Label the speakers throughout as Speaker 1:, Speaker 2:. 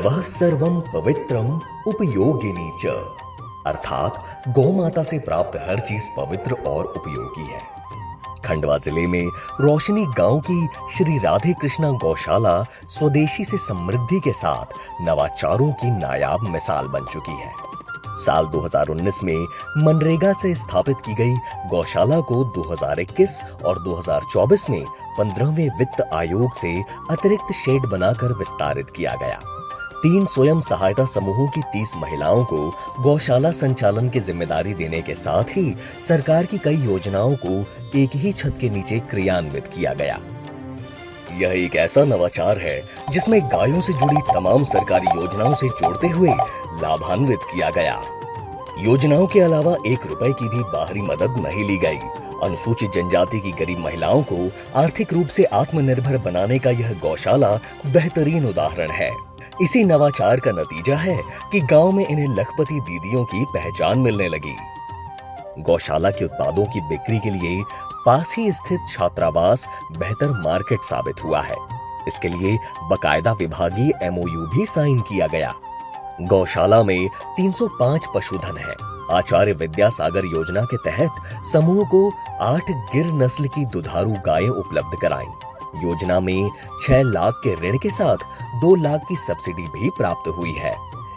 Speaker 1: गवः सर्वं पवित्रम उपयोगिनी च, अर्थात गौ माता से प्राप्त हर चीज पवित्र और उपयोगी है। खंडवा जिले में रोशनी गांव की श्री राधे कृष्णा गौशाला स्वदेशी से समृद्धि के साथ नवाचारों की नायाब मिसाल बन चुकी है। साल 2019 में मनरेगा से स्थापित की गई गौशाला को 2021 और 2024 में 15वें वित्त आयोग से अतिरिक्त शेड बनाकर विस्तारित किया गया। 3 स्वयं सहायता समूहों की 30 महिलाओं को गौशाला संचालन की जिम्मेदारी देने के साथ ही सरकार की कई योजनाओं को एक ही छत के नीचे क्रियान्वित किया गया। यह एक ऐसा नवाचार है जिसमें गायों से जुड़ी तमाम सरकारी योजनाओं से जोड़ते हुए लाभान्वित किया गया। योजनाओं के अलावा 1 रुपए की भी बाहरी मदद नहीं ली गई। अनुसूचित जनजाति की गरीब महिलाओं को आर्थिक रूप से आत्मनिर्भर बनाने का यह गौशाला बेहतरीन उदाहरण है। इसी नवाचार का नतीजा है कि गांव में इन्हें लखपति दीदियों की पहचान मिलने लगी। गौशाला के उत्पादों की बिक्री के लिए पास ही स्थित छात्रावास बेहतर मार्केट साबित हुआ है। इसके लिए बकायदा विभागीय MOU भी साइन किया गया। गौशाला में 305 पशुधन है। आचार्य विद्यासागर योजना के तहत समूह को 8 गिर नस्ल की दुधारू गायें उपलब्ध कराई। योजना में 6 लाख के ऋण के साथ 2 लाख की सब्सिडी भी प्राप्त हुई है।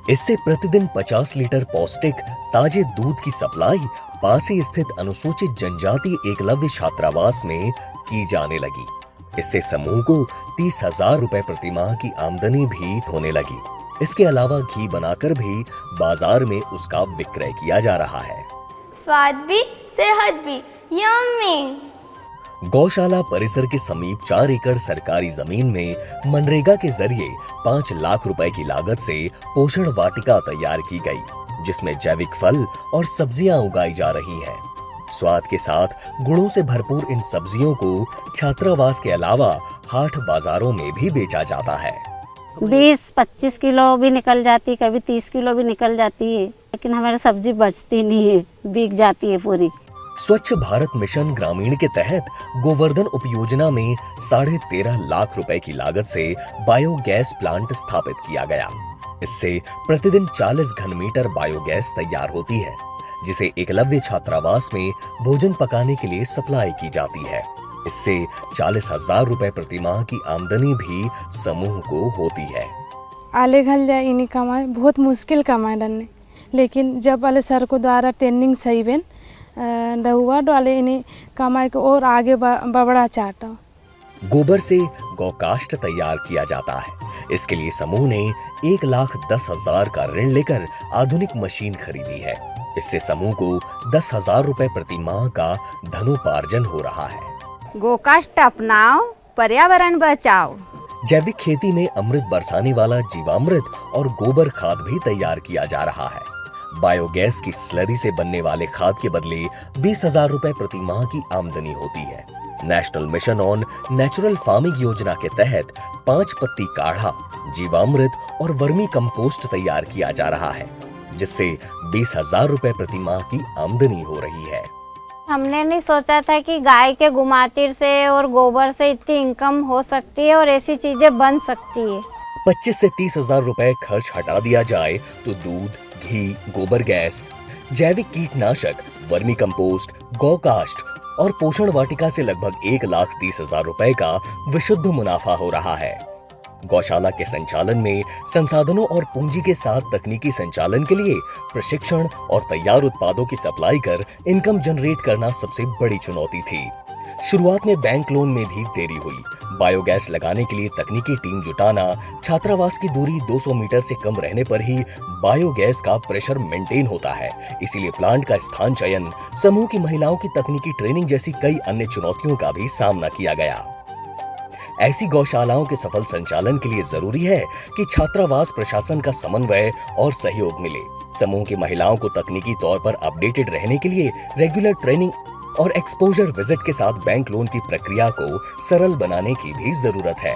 Speaker 1: इससे प्रतिदिन 50 लीटर पौष्टिक ताजे दूध की सप्लाई पास ही स्थित अनुसूचित जनजाति एकलव्य छात्रावास में की जाने लगी। इससे समूह को 30,000 रुपए प्रतिमाह की आमदनी भी होने लगी। इसके अलावा घी बनाकर भी बाजार में उसका विक्रय किया जा रहा है।
Speaker 2: स्वाद भी सेहत भी यम्मी।
Speaker 1: गौशाला परिसर के समीप 4 एकड़ सरकारी जमीन में मनरेगा के जरिए 5 लाख रुपए की लागत से पोषण वाटिका तैयार की गई, जिसमें जैविक फल और सब्जियां उगाई जा रही हैं। स्वाद के साथ गुणों से भरपूर इन सब्जियों को छात्रावास के अलावा हाट बाजारों में भी बेचा जाता है।
Speaker 3: 20-25 किलो भी निकल जाती, कभी 30 किलो भी निकल जाती है, लेकिन हमारी सब्जी बचती नहीं है, बिक जाती है पूरी।
Speaker 1: स्वच्छ भारत मिशन ग्रामीण के तहत गोवर्धन उपयोजना में 13.5 लाख रुपए की लागत से बायोगैस प्लांट स्थापित किया गया। इससे प्रतिदिन 40 घन मीटर बायोगैस तैयार होती है, जिसे एकलव्य छात्रावास में भोजन पकाने के लिए सप्लाई की जाती है। इससे 40,000 रुपए प्रतिमाह की आमदनी भी समूह को होती है।
Speaker 4: आले घल जाए इन्हीं कमाए बहुत मुश्किल कमाए डरने, लेकिन जब वाले सर को द्वारा ट्रेनिंग सही बेन हुआ डाले इन्हें कमाई को और आगे बढ़ा चाहता।
Speaker 1: गोबर से गौकाष्ठ तैयार किया जाता है। इसके लिए समूह ने 1,10,000 का ऋण लेकर आधुनिक मशीन खरीदी है। इससे समूह को 10,000 रुपए प्रति माह का धनोपार्जन हो रहा है।
Speaker 5: गोकाष्ठ अपनाओ, पर्यावरण बचाओ।
Speaker 1: जैविक खेती में अमृत बरसाने वाला जीवामृत और गोबर खाद भी तैयार किया जा रहा है। बायोगैस की स्लरी से बनने वाले खाद के बदले 20,000 रुपए प्रति माह की आमदनी होती है। National mission on natural farming योजना के तहत 5 पत्ती काढ़ा, जीवामृत और वर्मी कंपोस्ट तैयार किया जा रहा है, जिससे 20,000 रुपए प्रति माह की आमदनी हो रही है।
Speaker 3: हमने नहीं सोचा था कि गाय के गुमातिर से और गोबर से इतनी इनकम हो सकती है और ऐसी चीजें बन सकती है।
Speaker 1: 25 से 30,000 रुपए खर्च हटा दिया जाए तो दूध, घी, गोबर गैस, जैविक कीटनाशक, वर्मी कंपोस्ट, गौकाष्ठ और पोषण वाटिका से लगभग 1,30,000 रुपए का विशुद्ध मुनाफा हो रहा है। गौशाला के संचालन में संसाधनों और पूंजी के साथ तकनीकी संचालन के लिए प्रशिक्षण और तैयार उत्पादों की सप्लाई कर इनकम जनरेट करना सबसे बड़ी चुनौती थी। शुरुआत में बैंक लोन में भी देरी हुई। बायोगैस लगाने के लिए तकनीकी टीम जुटाना, छात्रावास की दूरी 200 मीटर से कम रहने पर ही बायोगैस का प्रेशर मेंटेन होता है। इसीलिए प्लांट का स्थान चयन, समूह की महिलाओं की तकनीकी ट्रेनिंग जैसी कई अन्य चुनौतियों का भी सामना किया गया। ऐसी गौशालाओं के सफल संचालन के लिए जरूरी है कि छात्रावास प्रशासन का समन्वय और सहयोग मिले। समूह की महिलाओं को तकनीकी तौर पर अपडेटेड रहने के लिए रेगुलर ट्रेनिंग और एक्सपोजर विजिट के साथ बैंक लोन की प्रक्रिया को सरल बनाने की भी जरूरत है।